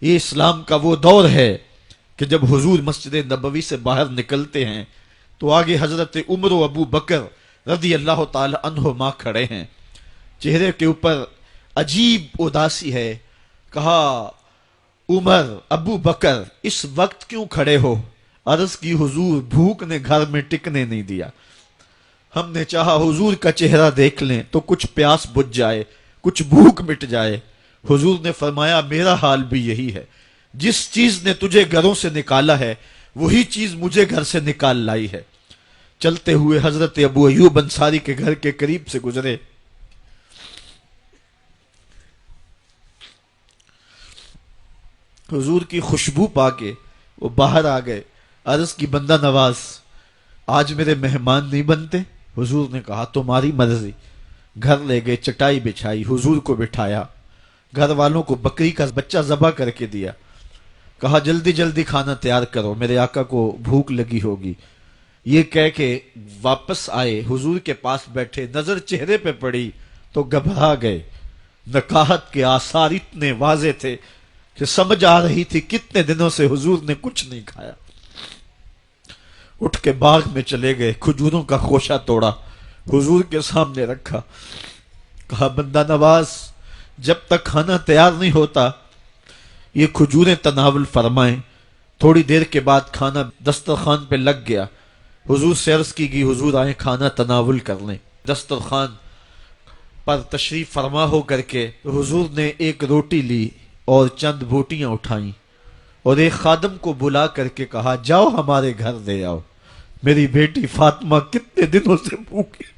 یہ اسلام کا وہ دور ہے کہ جب حضور مسجد نبوی سے باہر نکلتے ہیں تو آگے حضرت عمر و ابو بکر رضی اللہ تعالی عنہما کھڑے ہیں، چہرے کے اوپر عجیب اداسی ہے۔ کہا عمر ابو بکر اس وقت کیوں کھڑے ہو؟ عرض کی حضور بھوک نے گھر میں ٹکنے نہیں دیا، ہم نے چاہا حضور کا چہرہ دیکھ لیں تو کچھ پیاس بجھ جائے، کچھ بھوک مٹ جائے۔ حضور نے فرمایا میرا حال بھی یہی ہے، جس چیز نے تجھے گھروں سے نکالا ہے وہی چیز مجھے گھر سے نکال لائی ہے۔ چلتے ہوئے حضرت ابو ایوب انصاری کے گھر کے قریب سے گزرے، حضور کی خوشبو پا کے وہ باہر آ گئے۔ عرض کی بندہ نواز آج میرے مہمان نہیں بنتے؟ حضور نے کہا تمہاری مرضی۔ گھر لے گئے، چٹائی بچھائی، حضور کو بٹھایا، گھر والوں کو بکری کا بچہ ذبح کر کے دیا، کہا جلدی جلدی کھانا تیار کرو، میرے آقا کو بھوک لگی ہوگی۔ یہ کہہ کے واپس آئے، حضور کے پاس بیٹھے، نظر چہرے پہ پڑی تو گھبرا گئے۔ نکاحت کے آثار اتنے واضح تھے کہ سمجھ آ رہی تھی کتنے دنوں سے حضور نے کچھ نہیں کھایا۔ اٹھ کے باغ میں چلے گئے، کھجوروں کا خوشہ توڑا، حضور کے سامنے رکھا، کہا بندہ نواز جب تک کھانا تیار نہیں ہوتا یہ کھجوریں تناول فرمائیں۔ تھوڑی دیر کے بعد کھانا دسترخوان پہ لگ گیا، حضور سے عرض کی گئی حضور آئیں کھانا تناول کر لیں۔ دسترخوان پر تشریف فرما ہو کر کے حضور نے ایک روٹی لی اور چند بوٹیاں اٹھائیں اور ایک خادم کو بلا کر کے کہا جاؤ ہمارے گھر دے آؤ، میری بیٹی فاطمہ کتنے دنوں سے بھوکی۔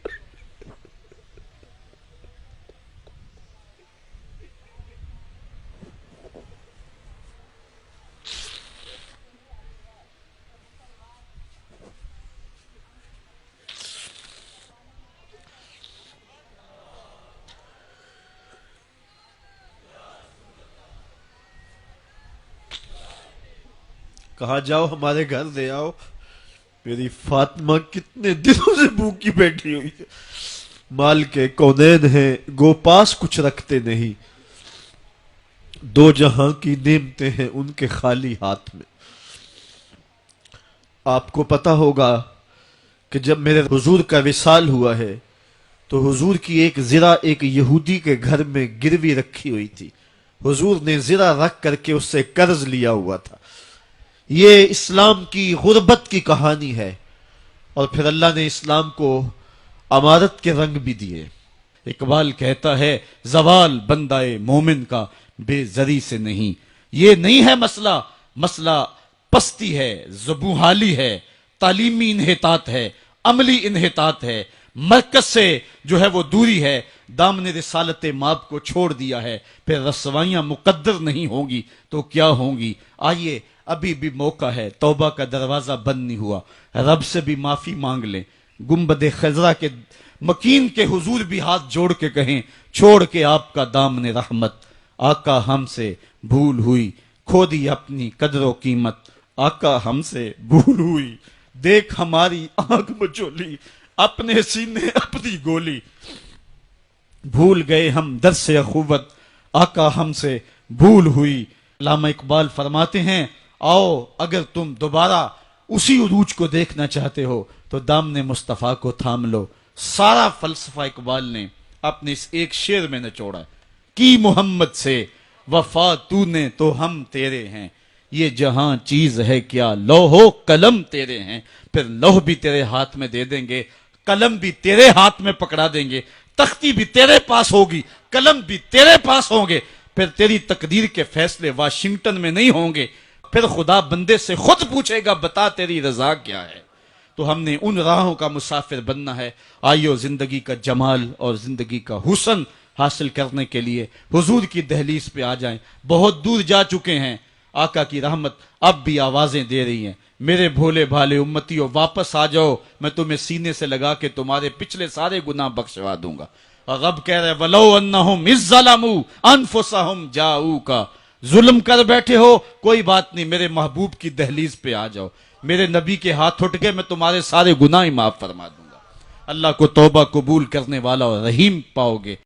کہا جاؤ ہمارے گھر دے آؤ، میری فاطمہ کتنے دنوں سے بھوکی بیٹھی ہوئی ہے۔ مال کے کونین ہیں گو پاس کچھ رکھتے نہیں، دو جہاں کی نعمتیں ہیں ان کے خالی ہاتھ میں۔ آپ کو پتا ہوگا کہ جب میرے حضور کا وصال ہوا ہے تو حضور کی ایک زرہ ایک یہودی کے گھر میں گروی رکھی ہوئی تھی، حضور نے زرہ رکھ کر کے اس سے قرض لیا ہوا تھا۔ یہ اسلام کی غربت کی کہانی ہے، اور پھر اللہ نے اسلام کو امارت کے رنگ بھی دیے۔ اقبال کہتا ہے زوال بندہ مومن کا بے زری سے نہیں، یہ نہیں ہے مسئلہ، مسئلہ پستی ہے، زبوحالی ہے، تعلیمی انحطاط ہے، عملی انحطاط ہے، مرکز سے جو ہے وہ دوری ہے، دامن رسالت ماب کو چھوڑ دیا ہے، پھر رسوائیاں مقدر نہیں ہوں گی تو کیا ہوں گی۔ آئیے ابھی بھی موقع ہے، توبہ کا دروازہ بند نہیں ہوا، رب سے بھی معافی مانگ لیں۔ گنبد خضرا کے مکین کے حضور بھی ہاتھ جوڑ کے کہیں چھوڑ کے آپ کا دامن رحمت، آقا ہم سے بھول ہوئی، کھو دی اپنی قدر و قیمت، آقا ہم سے بھول ہوئی، دیکھ ہماری آنکھ مچولی، اپنے سینے اپنی گولی، بھول گئے ہم درس اخوت، آقا ہم سے بھول ہوئی۔ علامہ اقبال فرماتے ہیں آؤ اگر تم دوبارہ اسی عروج کو دیکھنا چاہتے ہو تو دامن مصطفیٰ کو تھام لو۔ سارا فلسفہ اقبال نے اپنے اس ایک شعر میں نچوڑا کی محمد سے وفا تو نے تو ہم تیرے ہیں، یہ جہاں چیز ہے کیا لوح و قلم تیرے ہیں، پھر لوح بھی تیرے ہاتھ میں دے دیں گے، قلم بھی تیرے ہاتھ میں پکڑا دیں گے، تختی بھی تیرے پاس ہوگی، قلم بھی تیرے پاس ہوں گے، پھر تیری تقدیر کے فیصلے واشنگٹن میں نہیں ہوں گے، پھر خدا بندے سے خود پوچھے گا بتا تیری رضا کیا ہے۔ تو ہم نے ان راہوں کا مسافر بننا ہے۔ آئیو زندگی کا جمال اور زندگی کا حسن حاصل کرنے کے لیے حضور کی دہلیز پہ آ جائیں۔ بہت دور جا چکے ہیں، آقا کی رحمت اب بھی آوازیں دے رہی ہیں، میرے بھولے بھالے امتیوں واپس آ جاؤ، میں تمہیں سینے سے لگا کے تمہارے پچھلے سارے گناہ بخشوا دوں گا۔ اور رب کہہ رہے وَلَوْ أَنَّهُمْ إِذْ ظَلَمُوا أَنفُسَهُمْ جَاءُوكَ، ظلم کر بیٹھے ہو کوئی بات نہیں، میرے محبوب کی دہلیز پہ آ جاؤ، میرے نبی کے ہاتھ اٹھ کے میں تمہارے سارے گناہ معاف فرما دوں گا۔ اللہ کو توبہ قبول کرنے والا اور رحیم پاؤ گے۔